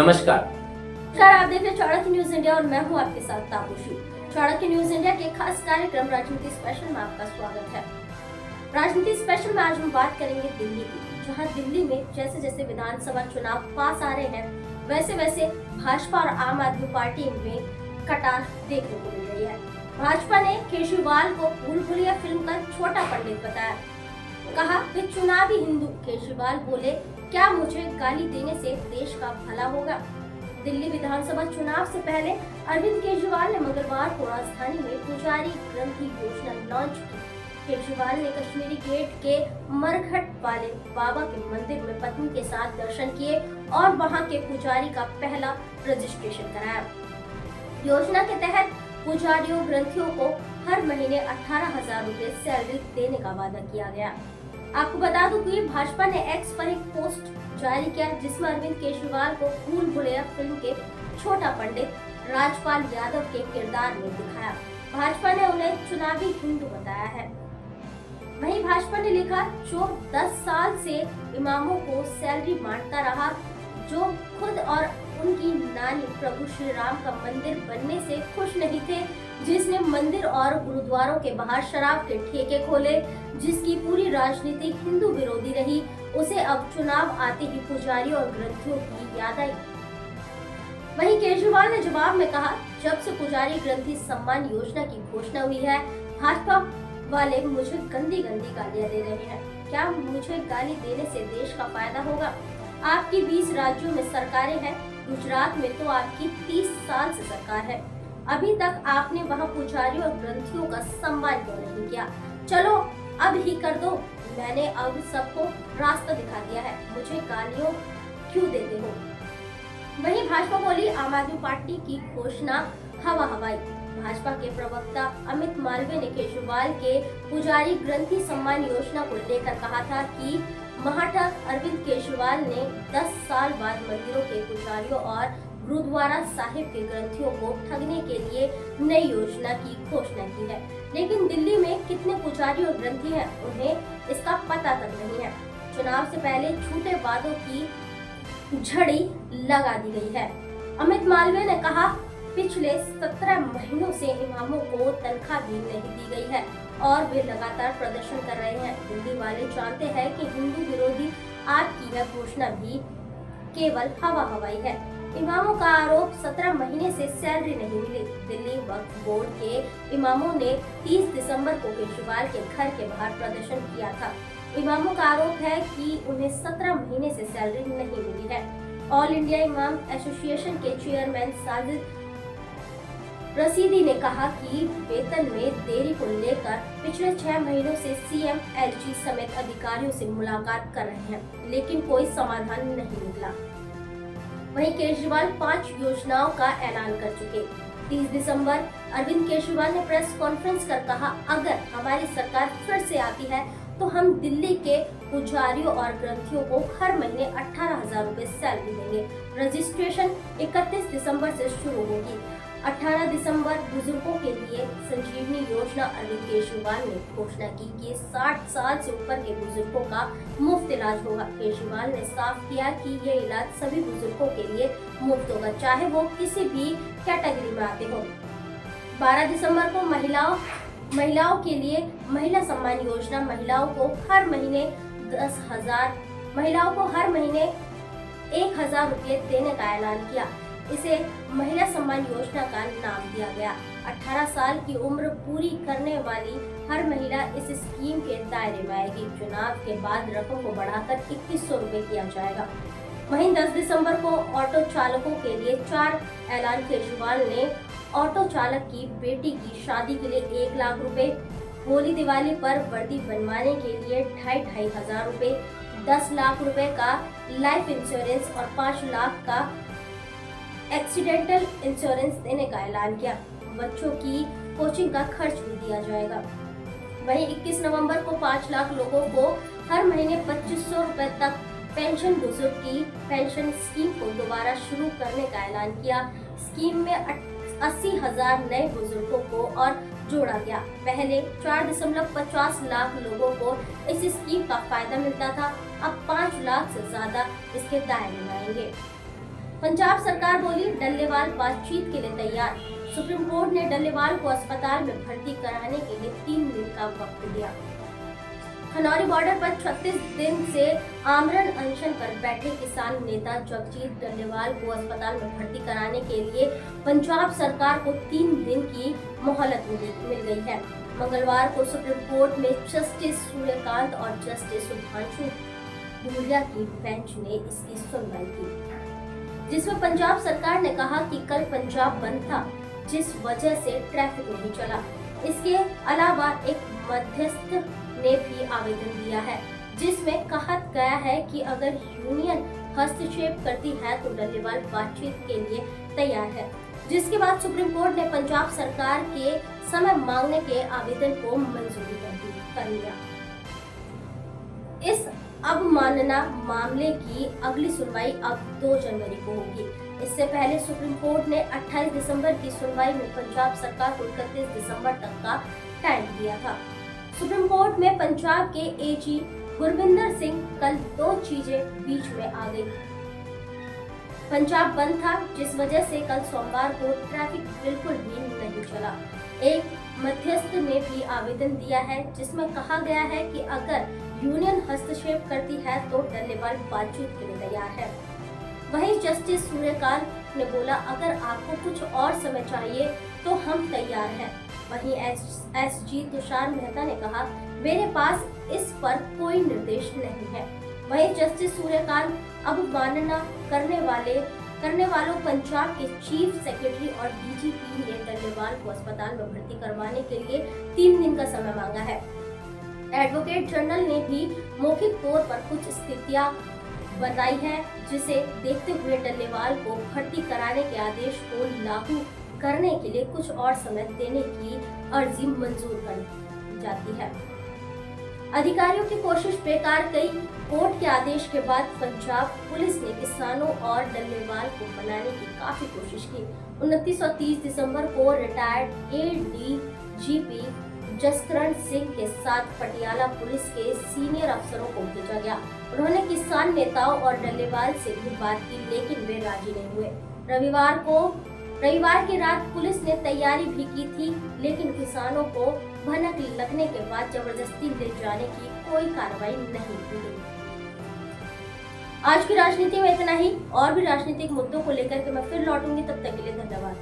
नमस्कार। आप देख रहे हैं चाणक्य न्यूज इंडिया और मैं हूं आपके साथ ताबूशी। चाणक्य न्यूज इंडिया के खास कार्यक्रम राजनीति स्पेशल में आपका स्वागत है। राजनीति स्पेशल में आज हम बात करेंगे दिल्ली की, जहां दिल्ली में जैसे जैसे विधानसभा चुनाव पास आ रहे हैं वैसे वैसे भाजपा और आम आदमी पार्टी में कटार देखने को मिल रही है। भाजपा ने केजरीवाल को भूल भुलैया फिल्म का छोटा पंडित बताया, कहा वे चुनावी हिंदू। केजरीवाल बोले, क्या मुझे गाली देने से देश का भला होगा। दिल्ली विधानसभा चुनाव से पहले अरविंद केजरीवाल ने मंगलवार को राजधानी में पुजारी ग्रंथि योजना लॉन्च की। केजरीवाल ने कश्मीरी गेट के मरघट वाले बाबा के मंदिर में पत्नी के साथ दर्शन किए और वहां के पुजारी का पहला रजिस्ट्रेशन कराया। योजना के तहत पुजारियों ग्रंथियों को हर महीने 18,000 रूपए सैलरी देने का वादा किया गया। आपको बता दूं कि भाजपा ने एक्स पर एक पोस्ट जारी किया जिसमें अरविंद केजरीवाल को भूल भुलैया फिल्म के छोटा पंडित राजपाल यादव के किरदार में दिखाया। भाजपा ने उन्हें चुनावी हिंदू बताया है। वहीं भाजपा ने लिखा, जो 10 साल से इमामों को सैलरी बांटता रहा, जो खुद और उनकी नानी प्रभु श्री राम का मंदिर बनने से खुश नहीं थे, जिसने मंदिर और गुरुद्वारों के बाहर शराब के ठेके खोले, जिसकी पूरी राजनीति हिंदू विरोधी रही, उसे अब चुनाव आते ही पुजारियों और ग्रंथियों की याद आई। वहीं केजरीवाल ने जवाब में कहा, जब से पुजारी ग्रंथि सम्मान योजना की घोषणा हुई है, भाजपा वाले मुझे गंदी गंदी गालियां दे रहे हैं। क्या मुझे गाली देने से देश का फायदा होगा। आपकी 20 राज्यों में सरकारें हैं, गुजरात में तो आपकी 30 साल से सरकार है। अभी तक आपने वहां पुजारियों और ग्रंथियों का सम्मान क्यों नहीं किया। चलो अब ही कर दो, मैंने अब सबको रास्ता दिखा दिया है, मुझे गालियों क्यों देते हो। वहीं भाजपा बोली, आम आदमी पार्टी की घोषणा हवा हवाई। भाजपा के प्रवक्ता अमित मालवीय ने केजरीवाल के पुजारी ग्रंथि सम्मान योजना को लेकर कहा था कि महाठग अरविंद केजरीवाल ने 10 साल बाद मंदिरों के पुजारियों और गुरुद्वारा साहिब के ग्रंथियों को ठगने के लिए नई योजना की घोषणा की है, लेकिन दिल्ली में कितने पुजारी और ग्रंथी हैं, उन्हें इसका पता तक नहीं है। चुनाव से पहले झूठे वादों की झड़ी लगा दी गई है। अमित मालवीय ने कहा, पिछले 17 महीनों से इमामों को तनख्वाह भी नहीं दी गई है और वे लगातार प्रदर्शन कर रहे हैं। दिल्ली वाले जानते हैं कि हिंदू विरोधी आपकी यह घोषणा भी केवल हवा हवाई है। इमामों का आरोप, 17 महीने से सैलरी नहीं मिली। दिल्ली वक्फ बोर्ड के इमामों ने 30 दिसंबर को केजरीवाल के घर के बाहर प्रदर्शन किया था। इमामों का आरोप है कि उन्हें 17 महीने से सैलरी नहीं मिली है। ऑल इंडिया इमाम एसोसिएशन के चेयरमैन साजिद रशीदी ने कहा कि वेतन में देरी को लेकर पिछले 6 महीनों से सीएम, एलजी समेत अधिकारियों से मुलाकात कर रहे हैं, लेकिन कोई समाधान नहीं निकला। वहीं केजरीवाल 5 योजनाओं का ऐलान कर चुके। 30 दिसंबर अरविंद केजरीवाल ने प्रेस कॉन्फ्रेंस कर कहा, अगर हमारी सरकार फिर से आती है तो हम दिल्ली के पुजारियों और ग्रंथियों को हर महीने 18,000 रूपए सैलरी देंगे। रजिस्ट्रेशन 31 दिसंबर से शुरू होगी। 18 दिसंबर बुजुर्गों के लिए संजीवनी योजना अरविंद केजरीवाल ने घोषणा की कि 60 साल से ऊपर के बुजुर्गों का मुफ्त इलाज होगा। केजरीवाल ने साफ किया कि ये इलाज सभी बुजुर्गों के लिए मुफ्त होगा, चाहे वो किसी भी कैटेगरी में आते हो। 12 दिसंबर को महिलाओं के लिए महिला सम्मान योजना, महिलाओं को हर महीने 1,000 रूपए देने का ऐलान किया। इसे महिला सम्मान योजना का नाम दिया गया। 18 साल की उम्र पूरी करने वाली हर महिला इस स्कीम के दायरे में आएगी। चुनाव के बाद रकम को बढ़ाकर 2100 रूपए किया जाएगा। वहीं 10 दिसंबर को ऑटो चालकों के लिए 4 ऐलान। केजरीवाल ने ऑटो चालक की बेटी की शादी के लिए 1 लाख रुपए, होली दिवाली पर वर्दी बनवाने के लिए 2,500 रूपए, 10 लाख रुपए का लाइफ इंश्योरेंस और 5 लाख का एक्सीडेंटल इंश्योरेंस देने का ऐलान किया। बच्चों की कोचिंग का खर्च भी दिया जाएगा। वहीं 21 नवंबर को 5 लाख लोगों को हर महीने 2500 रूपए तक पेंशन, बुजुर्ग की पेंशन स्कीम को दोबारा शुरू करने का ऐलान किया। स्कीम में 80,000 नए बुजुर्गों को और जोड़ा गया। पहले 4.50 लाख लोगों को इस स्कीम का फायदा मिलता था, अब 5 लाख से ज्यादा इसके दायरे में आएंगे। पंजाब सरकार बोली डल्लेवाल बातचीत के लिए तैयार। सुप्रीम कोर्ट ने डल्लेवाल को अस्पताल में भर्ती कराने के लिए 3 दिन का वक्त दिया। खनौरी बॉर्डर पर 36 दिन से आमरण अनशन पर बैठे किसान नेता जगजीत डल्लेवाल को अस्पताल में भर्ती कराने के लिए पंजाब सरकार को 3 दिन की मोहलत मिल गई है। मंगलवार को सुप्रीम कोर्ट में जस्टिस सूर्यकांत और जस्टिस सुधांशु धूलिया की बेंच ने इसकी सुनवाई की, जिसमें पंजाब सरकार ने कहा कि कल पंजाब बंद था, जिस वजह से ट्रैफिक नहीं चला। इसके अलावा एक मध्यस्थ ने भी आवेदन दिया है, जिसमें कहा गया है कि अगर यूनियन हस्तक्षेप करती है तो डल्लेवाल बातचीत के लिए तैयार है। जिसके बाद सुप्रीम कोर्ट ने पंजाब सरकार के समय मांगने के आवेदन को मंजूरी कर लिया। इस अवमानना मामले की अगली सुनवाई अब 2 जनवरी को होगी। इससे पहले सुप्रीम कोर्ट ने 28 दिसंबर की सुनवाई में पंजाब सरकार को 31 दिसंबर तक का टाइम दिया था। सुप्रीम कोर्ट में पंजाब के एजी गुरविंदर सिंह कल 2 चीजें बीच में आ गई। पंजाब बंद था, जिस वजह से कल सोमवार को ट्रैफिक बिल्कुल भी नहीं चला। एक मध्यस्थ ने भी आवेदन दिया है, जिसमें कहा गया है कि अगर यूनियन हस्तक्षेप करती है तो डल्लेवाल बातचीत के लिए तैयार है। वहीं जस्टिस सूर्यकांत ने बोला अगर आपको कुछ और समय चाहिए तो हम तैयार हैं। वहीं एसजी तुषार मेहता ने कहा मेरे पास इस पर कोई निर्देश नहीं है। वहीं जस्टिस सूर्यकांत अवमानना करने वालों पंजाब के चीफ सेक्रेटरी और डीजीपी ने डल्लेवाल को अस्पताल में भर्ती करवाने के लिए 3 दिन का समय मांगा है। एडवोकेट जनरल ने भी मौखिक तौर पर कुछ स्थितियां बताई है, जिसे देखते हुए डल्लेवाल को भर्ती कराने के आदेश को लागू करने के लिए कुछ और समय देने की अर्जी मंजूर कर जाती है। अधिकारियों की कोशिश बेकार गई। कोर्ट के आदेश के बाद पंजाब पुलिस ने किसानों और डल्लेवाल को मनाने की काफी कोशिश की। 29 और 30 दिसंबर को रिटायर्ड एडीजीपी जसकरण सिंह के साथ पटियाला पुलिस के सीनियर अफसरों को भेजा गया। उन्होंने किसान नेताओं और डल्लेवाल से भी बात की, लेकिन वे राजी नहीं हुए। रविवार की रात पुलिस ने तैयारी भी की थी, लेकिन किसानों को भनक लगने के बाद जबरदस्ती ले जाने की कोई कार्रवाई नहीं की गई। आज की राजनीति में इतना ही। और भी राजनीतिक मुद्दों को लेकर के मैं फिर लौटूंगी, तब तक के लिए धन्यवाद।